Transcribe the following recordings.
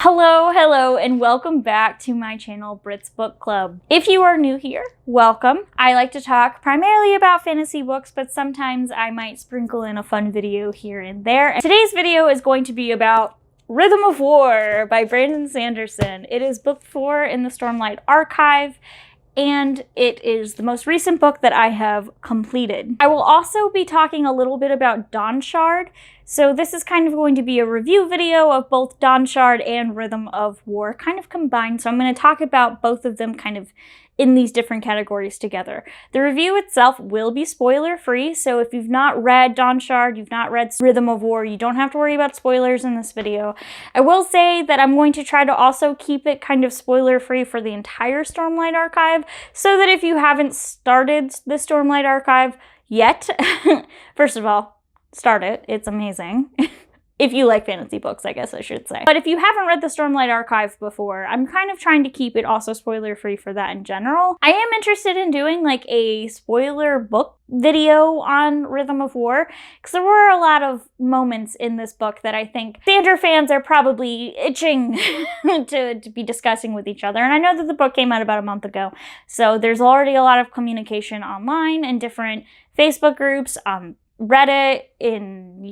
Hello, and welcome back to my channel, Britt's Book Club. If you are new here, welcome. I like to talk primarily about fantasy books, but sometimes I might sprinkle in a fun video here and there. And today's video is going to be about Rhythm of War by Brandon Sanderson. It is book 4 in the Stormlight Archive, and it is the most recent book that I have completed. I will also be talking a little bit about Dawnshard, so this is kind of going to be a review video of both Dawnshard and Rhythm of War, kind of combined, so I'm going to talk about both of them kind of in these different categories together. The review itself will be spoiler-free, so if you've not read Dawnshard, you've not read Rhythm of War, you don't have to worry about spoilers in this video. I will say that I'm going to try to also keep it kind of spoiler-free for the entire Stormlight Archive, so that if you haven't started the Stormlight Archive yet, first of all, start it. It's amazing. If you like fantasy books, I guess I should say. But if you haven't read the Stormlight Archive before, I'm kind of trying to keep it also spoiler-free for that in general. I am interested in doing like a spoiler book video on Rhythm of War, because there were a lot of moments in this book that I think Sander fans are probably itching to be discussing with each other. And I know that the book came out about a month ago, so there's already a lot of communication online and different Facebook groups, Reddit,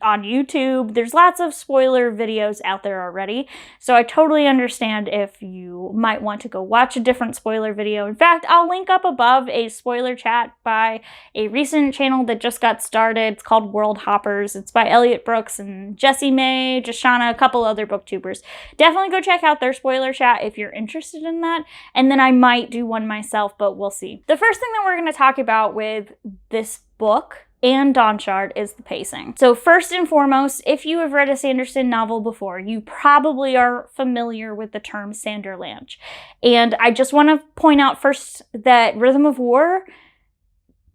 on YouTube. There's lots of spoiler videos out there already, so I totally understand if you might want to go watch a different spoiler video. In fact, I'll link up above a spoiler chat by a recent channel that just got started. It's called World Hoppers. It's by Elliot Brooks and Jessie May, Jashana, a couple other booktubers. Definitely go check out their spoiler chat if you're interested in that, and then I might do one myself, but we'll see. The first thing that we're going to talk about with this book and Dawnshard is the pacing. So first and foremost, if you have read a Sanderson novel before, you probably are familiar with the term Sanderlanche. And I just want to point out first that Rhythm of War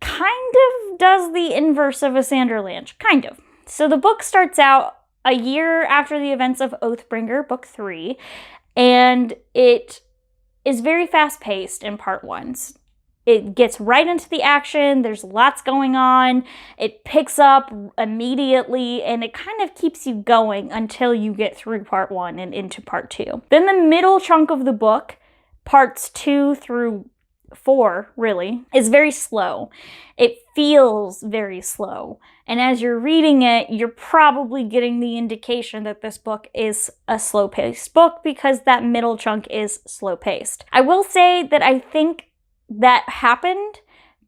kind of does the inverse of a Sanderlanche, kind of. So the book starts out a year after the events of Oathbringer, book 3, and it is very fast-paced in part 1. It gets right into the action, there's lots going on, it picks up immediately, and it kind of keeps you going until you get through part 1 and into part 2. Then the middle chunk of the book, parts 2 through 4, really, is very slow. It feels very slow. And as you're reading it, you're probably getting the indication that this book is a slow-paced book because that middle chunk is slow-paced. I will say that I think that happened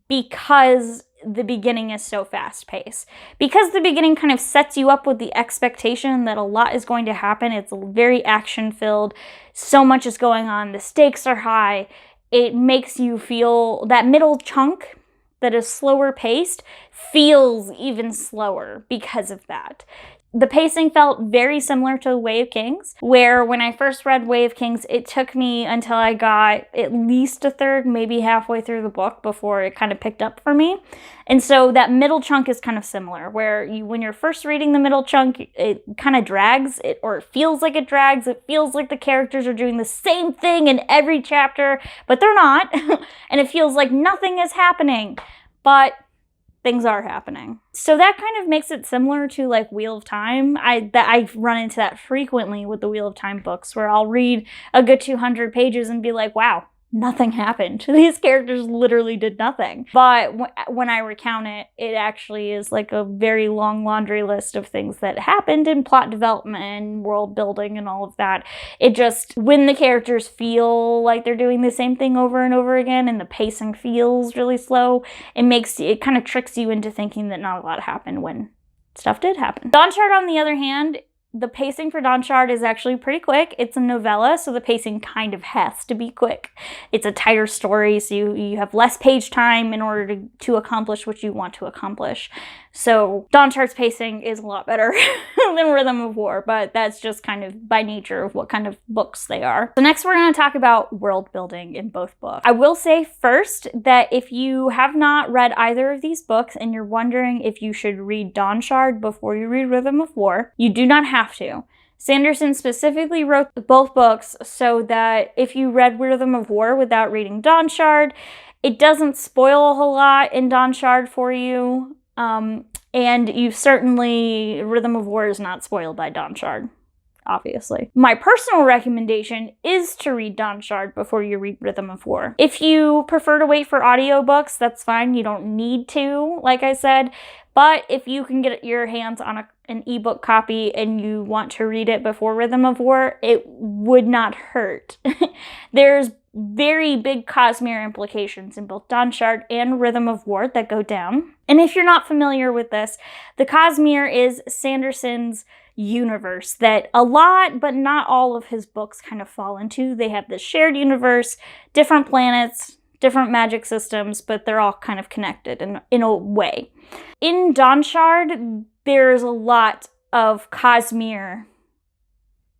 because the beginning is so fast-paced. Because the beginning kind of sets you up with the expectation that a lot is going to happen. It's very action-filled. So much is going on. The stakes are high. It makes you feel that middle chunk that is slower paced feels even slower because of that. The pacing felt very similar to Way of Kings, where when I first read Way of Kings, it took me until I got at least a third, maybe halfway through the book before it kind of picked up for me. And so that middle chunk is kind of similar, where when you're first reading the middle chunk, it kind of drags, or it feels like it drags. It feels like the characters are doing the same thing in every chapter, but they're not. And it feels like nothing is happening, but things are happening. So that kind of makes it similar to like Wheel of Time. I run into that frequently with the Wheel of Time books, where I'll read a good 200 pages and be like, wow, nothing happened. These characters literally did nothing. But when I recount it, it actually is like a very long laundry list of things that happened in plot development and world building and all of that. It just, when the characters feel like they're doing the same thing over and over again and the pacing feels really slow, it kind of tricks you into thinking that not a lot happened when stuff did happen. Dawnshard, on the other hand, the pacing for Dawnshard is actually pretty quick. It's a novella, so the pacing kind of has to be quick. It's a tighter story, so you have less page time in order to accomplish what you want to accomplish. So Dawnshard's pacing is a lot better than Rhythm of War, but that's just kind of by nature of what kind of books they are. So next we're going to talk about world building in both books. I will say first that if you have not read either of these books and you're wondering if you should read Dawnshard before you read Rhythm of War, you do not have to. Sanderson specifically wrote both books so that if you read Rhythm of War without reading Dawnshard, it doesn't spoil a whole lot in Dawnshard for you. And you certainly, Rhythm of War is not spoiled by Dawnshard. obviously. My personal recommendation is to read Dawnshard before you read Rhythm of War. If you prefer to wait for audiobooks, that's fine. You don't need to, like I said. But if you can get your hands on an ebook copy and you want to read it before Rhythm of War, it would not hurt. There's very big Cosmere implications in both Dawnshard and Rhythm of War that go down. And if you're not familiar with this, the Cosmere is Sanderson's universe that a lot, but not all of his books kind of fall into. They have this shared universe, different planets, different magic systems, but they're all kind of connected in a way. In Dawnshard, there's a lot of Cosmere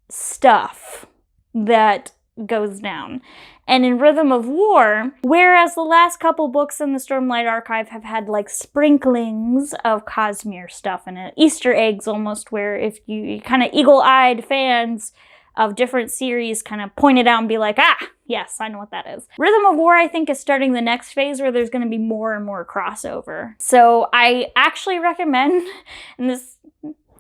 stuff that goes down. And in Rhythm of War, whereas the last couple books in the Stormlight Archive have had like sprinklings of Cosmere stuff in it, Easter eggs almost, where if you kind of eagle-eyed fans of different series kind of point it out and be like, ah, yes, I know what that is. Rhythm of War, I think, is starting the next phase where there's going to be more and more crossover. So I actually recommend, and this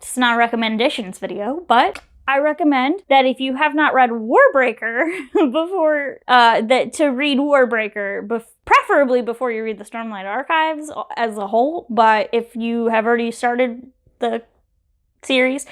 is not a recommendations video, but I recommend that if you have not read Warbreaker before, to read Warbreaker, preferably before you read the Stormlight Archives as a whole. But if you have already started the series,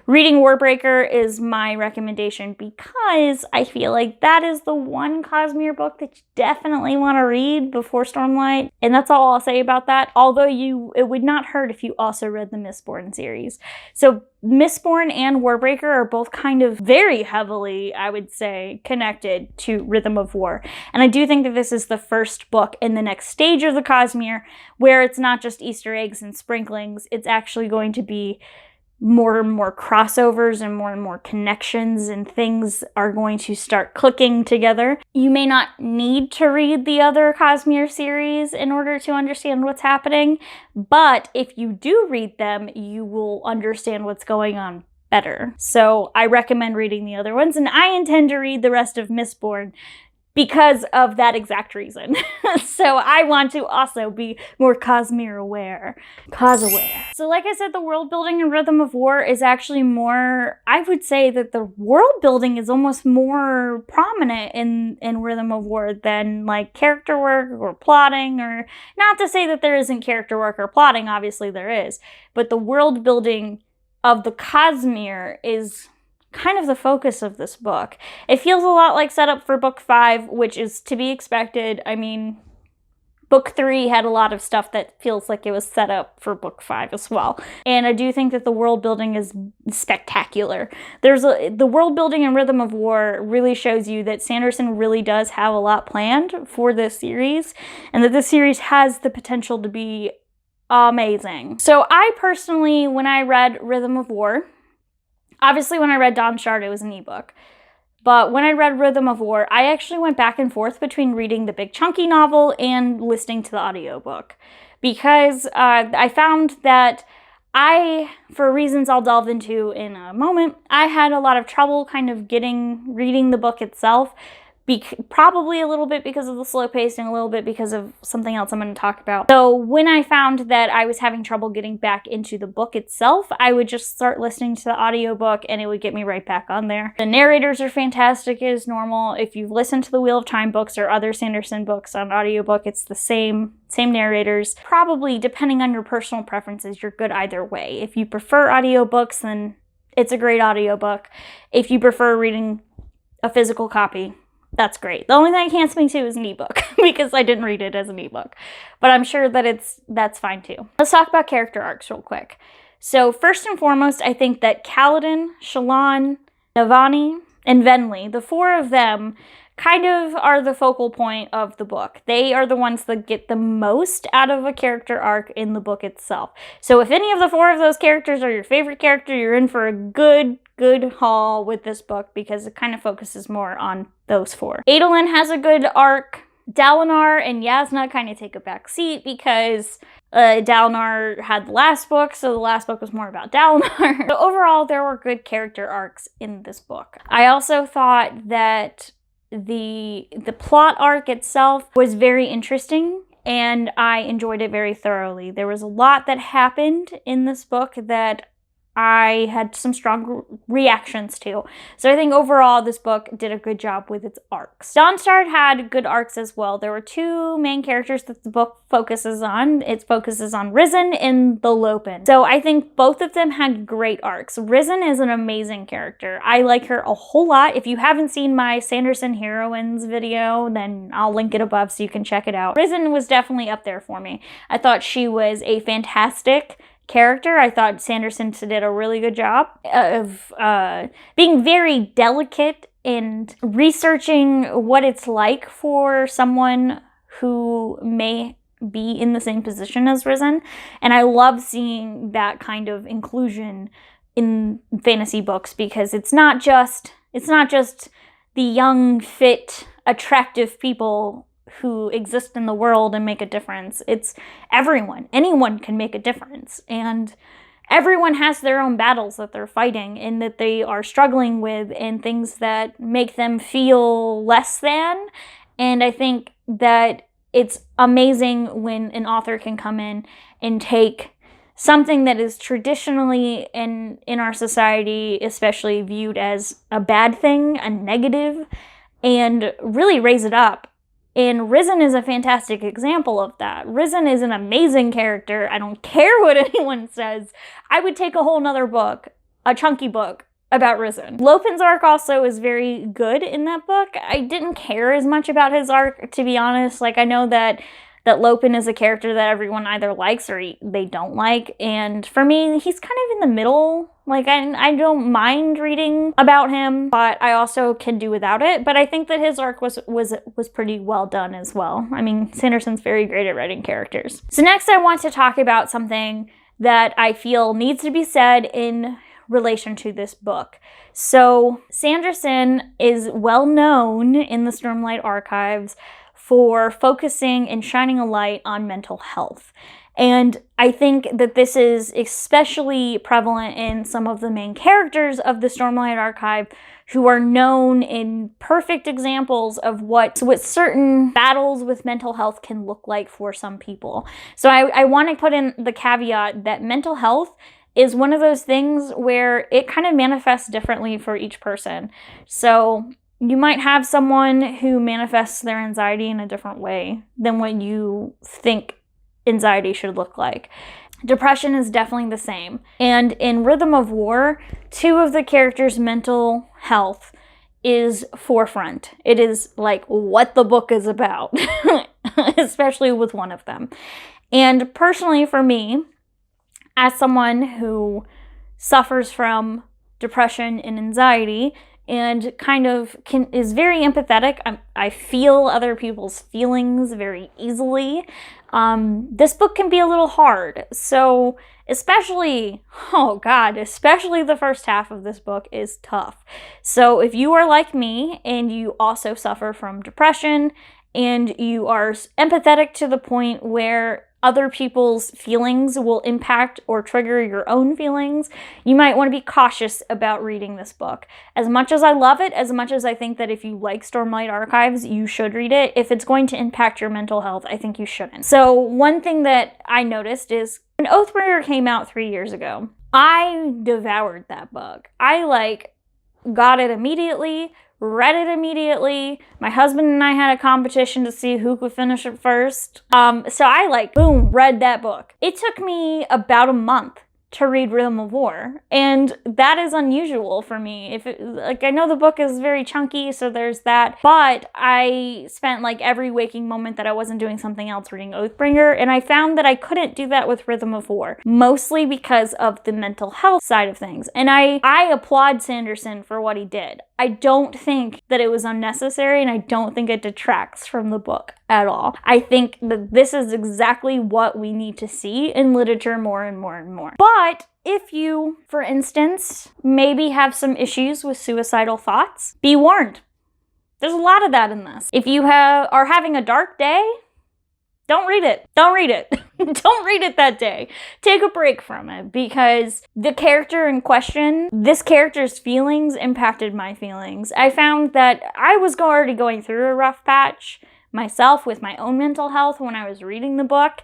reading Warbreaker is my recommendation because I feel like that is the one Cosmere book that you definitely want to read before Stormlight. And that's all I'll say about that. Although it would not hurt if you also read the Mistborn series. So Mistborn and Warbreaker are both kind of very heavily, I would say, connected to Rhythm of War. And I do think that this is the first book in the next stage of the Cosmere where it's not just Easter eggs and sprinklings. It's actually going to be more and more crossovers and more connections, and things are going to start clicking together. You may not need to read the other Cosmere series in order to understand what's happening, but if you do read them, you will understand what's going on better. So I recommend reading the other ones, and I intend to read the rest of Mistborn because of that exact reason. So I want to also be more Cosmere aware. So like I said, the world building in Rhythm of War is actually more, I would say that the world building is almost more prominent in Rhythm of War than like character work or plotting, or not to say that there isn't character work or plotting, obviously there is, but the world building of the Cosmere is kind of the focus of this book. It feels a lot like setup for book 5, which is to be expected. I mean, book 3 had a lot of stuff that feels like it was set up for book 5 as well. And I do think that the world building is spectacular. The world building in Rhythm of War really shows you that Sanderson really does have a lot planned for this series, and that this series has the potential to be amazing. So I personally, when I read Rhythm of War, obviously, when I read Dawnshard, it was an ebook. But when I read Rhythm of War, I actually went back and forth between reading the big chunky novel and listening to the audiobook. Because I found that for reasons I'll delve into in a moment, I had a lot of trouble kind of reading the book itself. Probably a little bit because of the slow pacing, a little bit because of something else I'm going to talk about. So when I found that I was having trouble getting back into the book itself, I would just start listening to the audiobook and it would get me right back on there. The narrators are fantastic as normal. If you've listened to the Wheel of Time books or other Sanderson books on audiobook, it's the same narrators. Probably, depending on your personal preferences, you're good either way. If you prefer audiobooks, then it's a great audiobook. If you prefer reading a physical copy, that's great. The only thing I can't speak to is an ebook because I didn't read it as an ebook. But I'm sure that that's fine too. Let's talk about character arcs real quick. So first and foremost, I think that Kaladin, Shallan, Navani, and Venli, the 4 of them, kind of are the focal point of the book. They are the ones that get the most out of a character arc in the book itself. So if any of the 4 of those characters are your favorite character, you're in for a good haul with this book because it kind of focuses more on those 4. Adolin has a good arc. Dalinar and Yasna kind of take a back seat because Dalinar had the last book, so the last book was more about Dalinar. So overall, there were good character arcs in this book. I also thought that the plot arc itself was very interesting, and I enjoyed it very thoroughly. There was a lot that happened in this book that I had some strong reactions to. So I think overall this book did a good job with its arcs. Dawnshard had good arcs as well. There were two main characters that the book focuses on. It focuses on Risen and the Lopin. So I think both of them had great arcs. Risen is an amazing character. I like her a whole lot. If you haven't seen my Sanderson Heroines video, then I'll link it above so you can check it out. Risen was definitely up there for me. I thought she was a fantastic character. I thought Sanderson did a really good job of being very delicate and researching what it's like for someone who may be in the same position as Risen. And I love seeing that kind of inclusion in fantasy books, because it's not just the young, fit, attractive people who exist in the world and make a difference. It's everyone. Anyone can make a difference. And everyone has their own battles that they're fighting and that they are struggling with, and things that make them feel less than. And I think that it's amazing when an author can come in and take something that is traditionally in our society especially viewed as a bad thing, a negative, and really raise it up. And Risen is a fantastic example of that. Risen is an amazing character. I don't care what anyone says. I would take a whole nother book, a chunky book, about Risen. Lopin's arc also is very good in that book. I didn't care as much about his arc, to be honest. Like, I know that Lopin is a character that everyone either likes or they don't like. And for me, he's kind of in the middle. Like, I don't mind reading about him, but I also can do without it. But I think that his arc was pretty well done as well. I mean, Sanderson's very great at writing characters. So next I want to talk about something that I feel needs to be said in relation to this book. So Sanderson is well known in the Stormlight Archives for focusing and shining a light on mental health. And I think that this is especially prevalent in some of the main characters of the Stormlight Archive, who are known in perfect examples of what certain battles with mental health can look like for some people. So I want to put in the caveat that mental health is one of those things where it kind of manifests differently for each person. So you might have someone who manifests their anxiety in a different way than what you think anxiety should look like. Depression is definitely the same. And in Rhythm of War, two of the characters' mental health is forefront. It is like what the book is about, especially with one of them. And personally for me, as someone who suffers from depression and anxiety, and kind of is very empathetic. I feel other people's feelings very easily. This book can be a little hard. So especially the first half of this book is tough. So if you are like me and you also suffer from depression and you are empathetic to the point where other people's feelings will impact or trigger your own feelings, you might want to be cautious about reading this book. As much as I love it, as much as I think that if you like Stormlight Archives, you should read it, if it's going to impact your mental health, I think you shouldn't. So one thing that I noticed is when Oathbringer came out 3 years ago, I devoured that book. I got it immediately, read it immediately. My husband and I had a competition to see who could finish it first. So I boom, read that book. It took me about a month to read Rhythm of War, and that is unusual for me. I know the book is very chunky, so there's that, but I spent every waking moment that I wasn't doing something else reading Oathbringer, and I found that I couldn't do that with Rhythm of War, mostly because of the mental health side of things. And I applaud Sanderson for what he did. I don't think that it was unnecessary, and I don't think it detracts from the book at all. I think that this is exactly what we need to see in literature more and more and more. But if you, for instance, maybe have some issues with suicidal thoughts, be warned. There's a lot of that in this. If you are having a dark day, don't read it. Don't read it. Don't read it that day. Take a break from it, because the character in question, this character's feelings impacted my feelings. I found that I was already going through a rough patch myself with my own mental health when I was reading the book,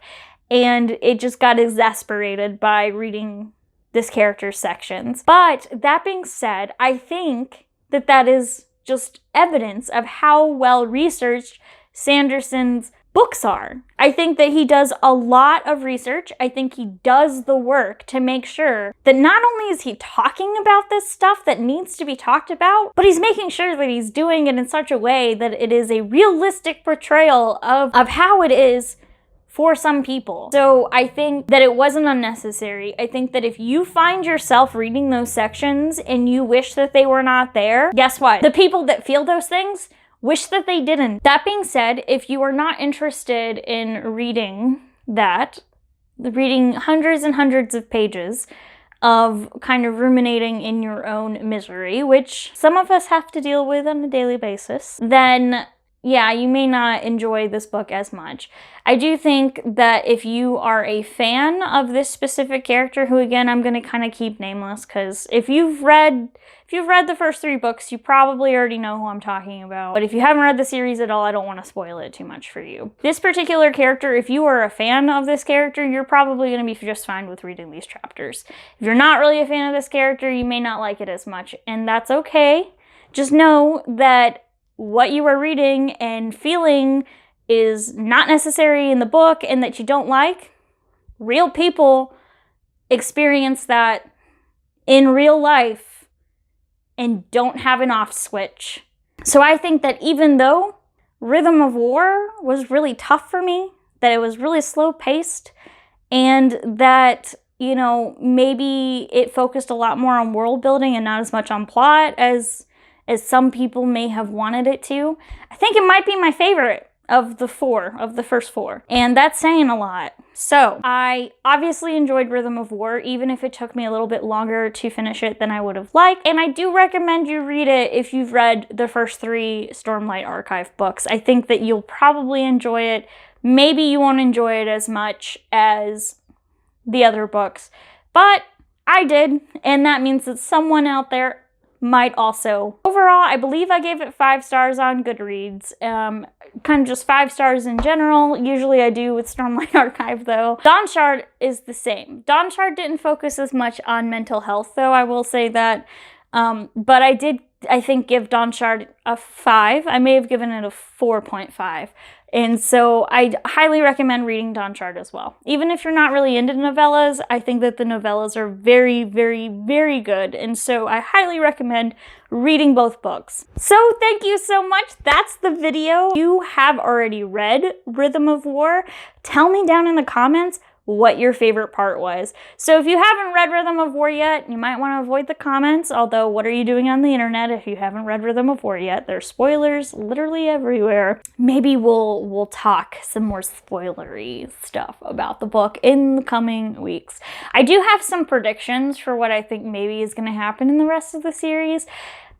and it just got exasperated by reading this character's sections. But that being said, I think that that is just evidence of how well researched Sanderson's books are. I think that he does a lot of research. I think he does the work to make sure that not only is he talking about this stuff that needs to be talked about, but he's making sure that he's doing it in such a way that it is a realistic portrayal of how it is for some people. So I think that it wasn't unnecessary. I think that if you find yourself reading those sections and you wish that they were not there, guess what? The people that feel those things wish that they didn't. That being said, if you are not interested in reading that, reading hundreds and hundreds of pages of kind of ruminating in your own misery, which some of us have to deal with on a daily basis, then yeah, you may not enjoy this book as much. I do think that if you are a fan of this specific character, who again, I'm going to kind of keep nameless, because if you've read the first 3 books, you probably already know who I'm talking about. But if you haven't read the series at all, I don't want to spoil it too much for you. This particular character, if you are a fan of this character, you're probably going to be just fine with reading these chapters. If you're not really a fan of this character, you may not like it as much, and that's okay. Just know that what you are reading and feeling is not necessary in the book, and that you don't like. Real people experience that in real life and don't have an off switch. So I think that even though Rhythm of War was really tough for me, that it was really slow paced, and that, you know, maybe it focused a lot more on world building and not as much on plot as some people may have wanted it to, I think it might be my favorite of the first 4. And that's saying a lot. So I obviously enjoyed Rhythm of War, even if it took me a little bit longer to finish it than I would have liked. And I do recommend you read it if you've read the first 3 Stormlight Archive books. I think that you'll probably enjoy it. Maybe you won't enjoy it as much as the other books, but I did. And that means that someone out there might also. Overall, I believe I gave it 5 stars on Goodreads. Kind of just 5 stars in general. Usually I do with Stormlight Archive though. Dawnshard is the same. Dawnshard didn't focus as much on mental health though, I will say that. But I did, I think, give Dawnshard a 5. I may have given it a 4.5. And so I highly recommend reading Dawnshard as well. Even if you're not really into novellas, I think that the novellas are very, very, very good. And so I highly recommend reading both books. So thank you so much. That's the video. If you have already read Rhythm of War, tell me down in the comments what your favorite part was. So if you haven't read Rhythm of War yet, you might want to avoid the comments, although what are you doing on the internet if you haven't read Rhythm of War yet? There's spoilers literally everywhere. Maybe we'll talk some more spoilery stuff about the book in the coming weeks. I do have some predictions for what I think maybe is going to happen in the rest of the series.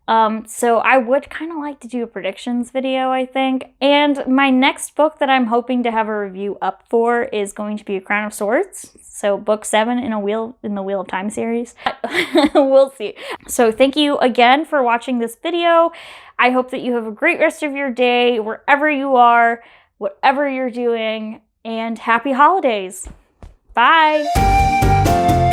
So I would kind of like to do a predictions video, I think. And my next book that I'm hoping to have a review up for is going to be A Crown of Swords. So book 7 in the Wheel of Time series. We'll see. So thank you again for watching this video. I hope that you have a great rest of your day, wherever you are, whatever you're doing, and happy holidays. Bye.